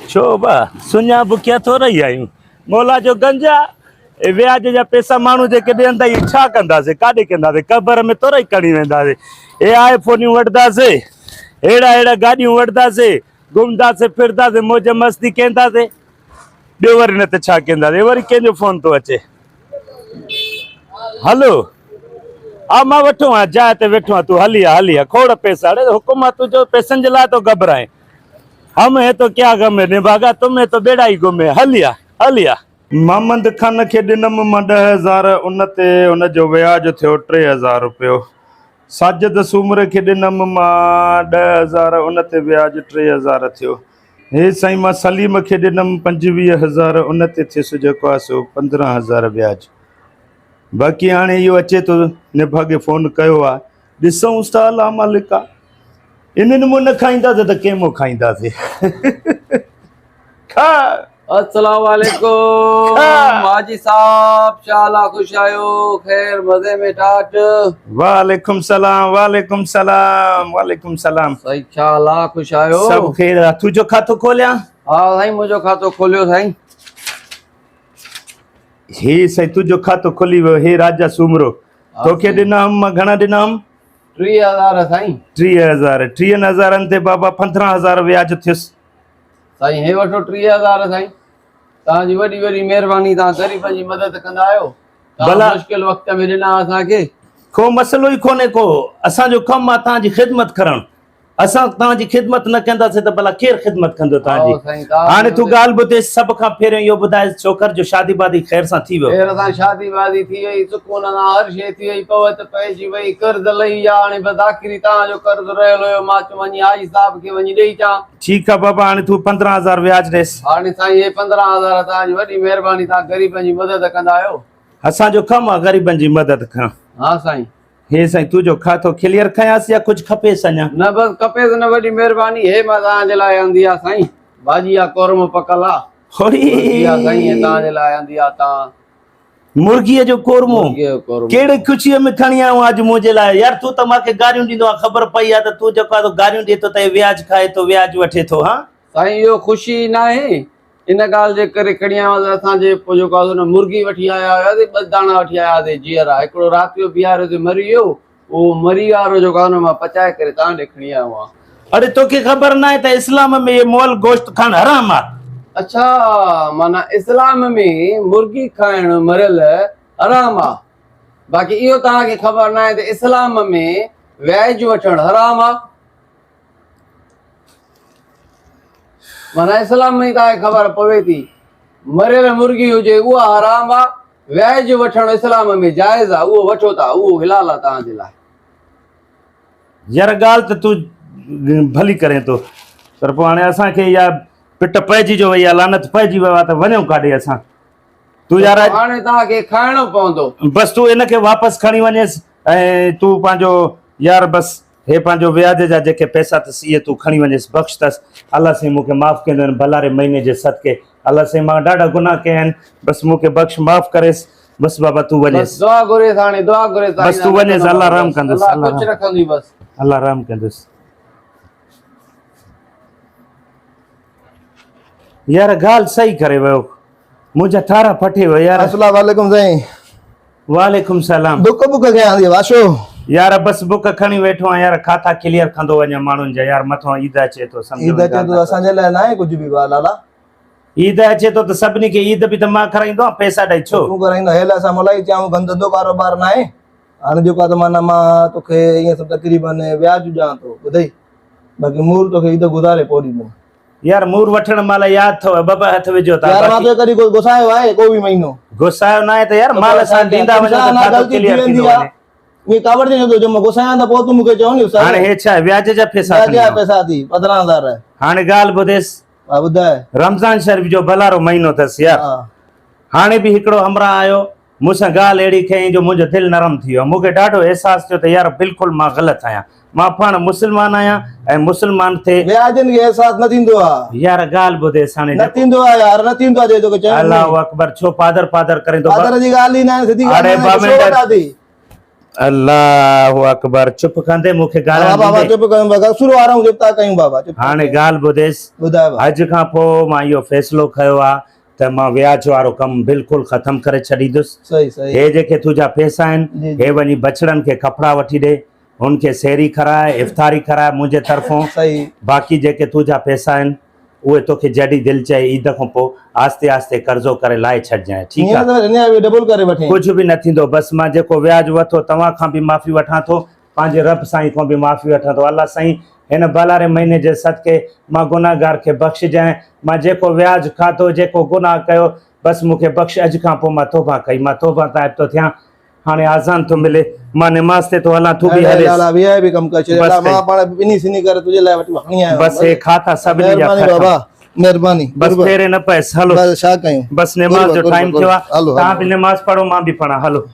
शोभा सुञा बुकिया थो रही आहियूं मौला जो गंजा ए व्याज जा पैसा माण्हू जेके ॾियनि था इहे छा कंदासीं काॾे कंदासीं कबर में थोरा ई खणी वेंदासीं ए आईफोनियूं वठंदासीं अहिड़ा अहिड़ा गाॾियूं वठंदासीं घुमंदासीं फिरंदासीं मौज मस्ती कंदासीं ॿियो वरी न त छा कंदासीं वरी कंहिंजो फोन थो अचे हलो हा मां वेठो आहियां जाइ ते वेठो आहियां तूं हली आ खोड़ पैसा अरे हुकुम आहे तुंहिंजो पैसनि जे लाइ थो घबराए हम है तो क्या गम है निभागा तुम्हें तो बेड़ा ही गुम है हलिया मोहम्मद खान खे ॾिनमि मां 10,000 उन ते उनजो व्याज थियो 3,000 रुपयो साजिद सूमर खे ॾिनमि मां 10,000 उन ते व्याज 3,000 थियो हे साईं मां सलीम खे ॾिनमि 25,000 उन ते थियुसि जेको आहे सो 15,000 व्याज बाक़ी हाणे इहो अचे थो निभागे फोन कयो आहे ॾिसूं था अला मालिका इन्हनि मूं न खाईंदासीं त कंहिं खाईंदासीं खा अस्सलाम वालेकुम माजी साहब शाला खुश आयो खैर मजे में ठाट वालेकुम सलाम सही शाला खुश आयो सब खैर तुझो खातो खोलिया हां साईं मुझो खातो खोलियो साईं हे साईं तुझो खातो खोली वियो हे राजा सूमरो तोखे ॾिनमि मां घणा ॾिनमि 3,000 साईं 3,000 3,000 ते बाबा 15,000 व्याज थियुसि साईं हे वठो 3,000 साईं तव्हांजी वॾी वॾी महिरबानी तव्हां ग़रीब जी मदद कंदा आहियो भला मुश्किल वक्त में ॾिना असांखे को मसलो ई कोन्हे को असांजो कमु आहे तव्हांजी ख़िदमत करणु असां तव्हांजी ख़िदमत न कंदासीं त भला केरु ख़िदमत कंदो तव्हांजी हाणे तूं ॻाल्हि ॿुधे सभ खां पहिरियों इहो ॿुधाए छोकर जो शादी वादी ख़ैर सां थी वियो ख़ैर सां शादी वादी थी वई सुकून सां हर शइ थी वई पवत पइजी वई कर्ज़ लही आहे हाणे बसि आख़िरी तव्हांजो कर्ज़ रहियल हुयो मां चयो वञी हाजी साहब खे वञी ॾेई अचां ठीकु आहे बाबा हाणे तूं 15,000 व्याज ॾेसि हाणे साईं हे 15,000 तव्हांजी वॾी महिरबानी तव्हां ग़रीबनि जी मदद कंदा आहियो असांजो कमु आहे ग़रीबनि जी मदद करणु हा साईं हे साईं तुंहिंजो खातो क्लियर कयांसि या कुझु खपेसि अञा न बसि खपेसि न वॾी महिरबानी हे मां तव्हांजे लाइ आंदी आहे साईं भाॼी आहे कोरम पकल आहे साईं तव्हांजे लाइ आंदी आहे तव्हां मुर्गीअ जो कोरमो कहिड़े ख़ुशीअ में खणी आयो अॼु मुंहिंजे लाइ यार तूं त मूंखे गारियूं ॾींदो आहे ख़बर पई आहे त तूं जेको आहे गारियूं ॾिए थो त व्याज खाए थो व्याज वठे थो हा साईं इहो ख़ुशी न आहे इन ॻाल्हि जे करे खणी आया हुआसीं असांजे पोइ जेको आहे मुर्गी वठी आया हुआसीं 2 दाणा वठी आया हुआसीं जीअर आहे हिकिड़ो राति जो बीहारियोसीं मरी वियो उहो मरी वारो जेको आहे मां पचाए करे तव्हां ॾे खणी आयो आहियां अरे तोखे ख़बर न आहे त इस्लाम में मोल गोश्त खाइणु हराम आहे अच्छा माना इस्लाम में मुर्गी खाइणु मरियल हराम आहे बाक़ी इहो तव्हांखे ख़बर न आहे त इस्लाम में व्याज वठणु हराम आहे माना इस्लाम में तव्हांखे ख़बर पवे थी मरियल मुर्गी हुजे उहा हराम आहे व्याज वठणु इस्लाम में जाइज़ आहे उहो वठो था उहो हिलाल आहे तव्हांजे लाइ यार ॻाल्हि त तूं भली करे थो पर पोइ हाणे असांखे इहा पिट पइजी जो वई आहे लानत पइजी वियो आहे त वञूं काॾे असां तूं यार हाणे तव्हांखे खाइणो पवंदो बसि तूं हिनखे वापसि खणी वञेसि ऐं तूं पंहिंजो यार बसि हे पंहिंजो व्याज जा जेके पैसा अथसि इहे तूं खणी वञेसि बख़्श अथसि अलाह साईं मूंखे माफ़ु कंदो आहिनि भलारे महीने जे सदके अलाह साईं मां ॾाढा गुनाह कया आहिनि बसि मूंखे बख़्श माफ़ु करेसि बसि बाबा तूं वञेसि दुआ घुरेसि हाणे दुआ घुरेसि बसि तूं वञेसि अलाह राम कंदुसि कुझु रखंदी बसि अलाह राम कंदुसि यार ॻाल्हि सही करे वियो मुंहिंजा ठारा फटे वियो यार अस्सलाम वालेकुम साईं वालेकुम सलाम बुक कयां थी वाशो यार बसि बुक खणी वेठो आहियां यार खाता क्लियर कंदो वञा माण्हुनि जा यार मथां ईद अचे थो ईद अचे थो असांजे लाइ न आहे कुझु बि लाला ईद अचे थो त सभिनी खे ईद बि त मां कराईंदो आहियां पैसा ॾेई छो तूं कराईंदो हे लाइ असां मलाई चऊं धंधो कारोबार न आहे हाणे जेको आहे त माना मां तोखे ईअं सभु तक़रीबन व्याज ॾियां थो ॿुधई बाक़ी मूर तोखे ईद गुज़ारे पोइ ॾींदुमि यार मूर वठण महिल यादि अथव ॿ हथ विझो था यार मां तो कॾहिं गुसायो आहे को बि महीनो गुसायो न आहे त यार माल सां ॾींदा वञो त खातो क्लियर थींदो वञे ये कावड़ दे जो मैं गुसाया था पोइ तूं मूंखे चओ नी हाणे हे छा व्याज जा पैसा पैसा थी 15,000 हाणे ॻाल्हि ॿुधेसि हा ॿुधाए रमज़ान शरीफ़ जो भलारो महीनो अथसि यार हाणे बि हिकिड़ो हमरा आयो मूंसां ॻाल्हि अहिड़ी कयईं जो मुंहिंजो दिलि नरम थी वियो मूंखे ॾाढो अहसासु थियो त यार बिल्कुलु मां ग़लति आहियां मां पाण मुस्लमान आहियां ऐं मुस्लमान थे व्याजनि खे अहसासु न थींदो आहे यार ॻाल्हि ॿुधेसि हाणे न थींदो आहे यार न थींदो आहे तोखे चयो अल्लाहु अकबर छो पादर पादर करे थो पादर जी ॻाल्हि ई न आहे सिधी ॻाल्हि आहे अल्लाह अकबर चुप कंदे मूंखे हा बाबा ॻाल्हाइण चुप कयूं बाबा शुरू वारा जब ता कयूं बाबा चुप हाणे ॻाल्हि ॿुधेसि ॿुधाए बाबा अॼु खां पोइ मां इहो फ़ैसिलो खयो आहे त मां व्याज वारो कमु बिल्कुलु ख़तमु करे छॾींदुसि सही सही हे जेके तुंहिंजा पैसा जी, आहिनि जी। हे वञी बछड़नि खे कपिड़ा वठी ॾे हुनखे सेरी कराए इफ़्तारी कराए मुंहिंजे तरफ़ां सही बाक़ी जेके तुंहिंजा पैसा आहिनि उहे तोखे जॾहिं दिलि चए ईद खां पोइ आस्ते आस्ते कर्ज़ो करे लाहे छॾिजांइ ठीकु हीअं आहे त हिन बि डबल करे वठे कुझु बि न थींदो बसि मां जेको व्याज वठो तव्हां खां बि माफ़ी वठां थो पंहिंजे रब साईं खां बि माफ़ी वठां थो अलाह साईं हिन भलारे महीने जे सदके मां गुनाहगार खे बख़्शिजांइ मां जेको व्याज खाधो जेको गुनाह कयो बसि मूंखे बख़्श अॼु खां पोइ मां तौबा कई मां तौबा ताइब थो थियां हाणे आज़ान थो मिले मां निमाज़ ते थो हलां तूं बि हले लाला भी है भी कम कर छे बस ला कई। मां पाण बिनी सिनी करे तुझे लाइ वठी खणी आयो बसि हे खाता सभिनी जा महिरबानी खटा। बाबा महिरबानी बसि फेरे न पएसि हलो बस छा कयूं बसि निमाज़ जो गुरबत, टाइम गुरबत, थियो आहे हलो, तव्हां हलो। बि निमाज़ पढ़ो मां बि पढ़ां हलो